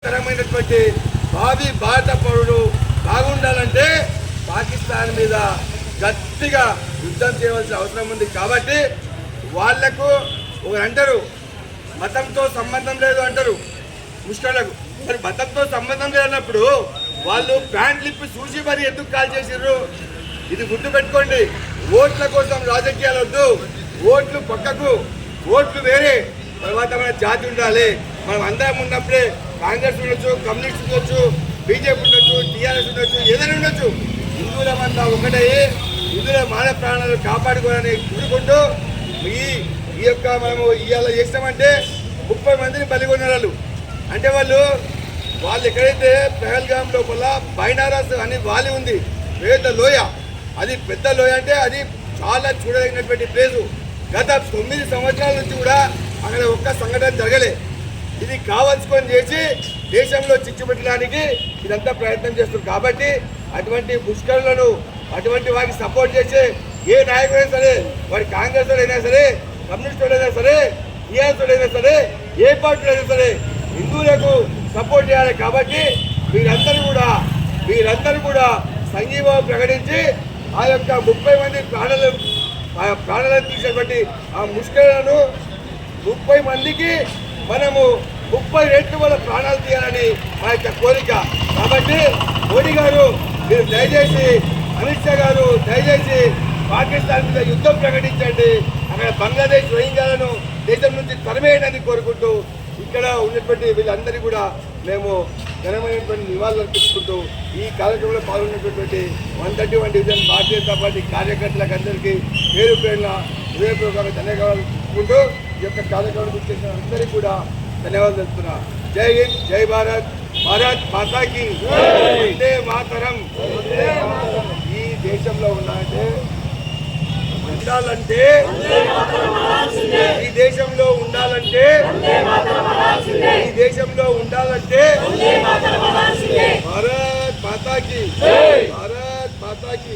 తరమైనటువంటి భావి భారత పౌరుడు బాగుండాలంటే పాకిస్తాన్ మీద గట్టిగా యుద్ధం చేయవలసిన అవసరం ఉంది. కాబట్టి వాళ్లకు ఒకరు అంటారు మతంతో సంబంధం లేదు అంటారు ముస్లింలకు. మరి మతంతో సంబంధం లేనప్పుడు వాళ్ళు ప్యాంట్ లిప్పి చూసి మరి ఎందుకు కాల్ చేసిర్రు? ఇది గుర్తుపెట్టుకోండి. ఓట్ల కోసం రాజకీయాలు వద్దు. ఓట్లు పక్కకు, ఓట్లు వేరే. తర్వాత మన జాతి ఉండాలి. మనం అందరం ఉన్నప్పుడే కాంగ్రెస్ ఉండొచ్చు, కమ్యూనిస్ట్ ఉండొచ్చు, బీజేపీ ఉండొచ్చు, టీఆర్ఎస్ ఉండొచ్చు, ఏదైనా ఉండొచ్చు. హిందువులమంతా ఒకటయ్యి హిందువుల మానవ ప్రాణాలు కాపాడుకోవాలని కోరుకుంటూ ఈ యొక్క మనము ఇవాళ చేస్తామంటే 30 మందిని బలిగొన్నారు. అంటే వాళ్ళు ఎక్కడైతే పెహల్గాం లోపల బైనారస్ అని వాలి ఉంది, పెద్ద లోయ. అది పెద్ద లోయ అంటే అది చాలా చూడదగినటువంటి ప్లేసు. గత 9 సంవత్సరాల నుంచి కూడా అక్కడ ఒక్క సంఘటన జరగలే. ఇది కావలసుకొని చేసి దేశంలో చిచ్చు పెట్టడానికి ఇదంతా ప్రయత్నం చేస్తున్నారు. కాబట్టి అటువంటి ముష్కరులను, అటువంటి వారికి సపోర్ట్ చేసే ఏ నాయకుడైనా సరే, వాడి కాంగ్రెస్ అయినా సరే, కమ్యూనిస్ట్ అయినా సరే, టీఆర్ఎస్ అయినా సరే, ఏ పార్టీ అయినా సరే హిందువులకు సపోర్ట్ చేయాలి. కాబట్టి వీరందరూ కూడా సంఘీభావం ప్రకటించి ఆ యొక్క 30 మంది ప్రాణాలను తీసినటువంటి ఆ ముష్కరులను 30 మందికి మనము 30 రెట్లు వాళ్ళ ప్రాణాలు తీయాలని మా యొక్క కోరిక. కాబట్టి మోడీ గారు మీరు దయచేసి, అమిత్ షా గారు దయచేసి పాకిస్తాన్ మీద యుద్ధం ప్రకటించండి. అక్కడ బంగ్లాదేశ్ రోహింగ్యాలను దేశం నుంచి తరిమేయడానికి కోరుకుంటూ ఇక్కడ ఉన్నటువంటి వీళ్ళందరినీ కూడా మేము ఘనమైనటువంటి నివాళులు అర్పించుకుంటూ ఈ కార్యక్రమంలో పాల్గొన్నటువంటి 131 డివిజన్ భారతీయ జనతా పార్టీ కార్యకర్తలకు అందరికీ పేరు పేరున హృదయపూర్వకంగా ధన్యవాదాలు తెలుపుకుంటూ ఈ యొక్క కార్యక్రమం చేసిన అందరికీ కూడా ధన్యవాదాలు తెలుపుతున్నా. జై హింద్, జై భారత్, భారత్ మాతాకి వందే మాతరం. ఈ దేశంలో ఉండాలంటే ఈ దేశంలో ఉండాలంటే భారత్ మాతాకి, భారత్ మాతాకి.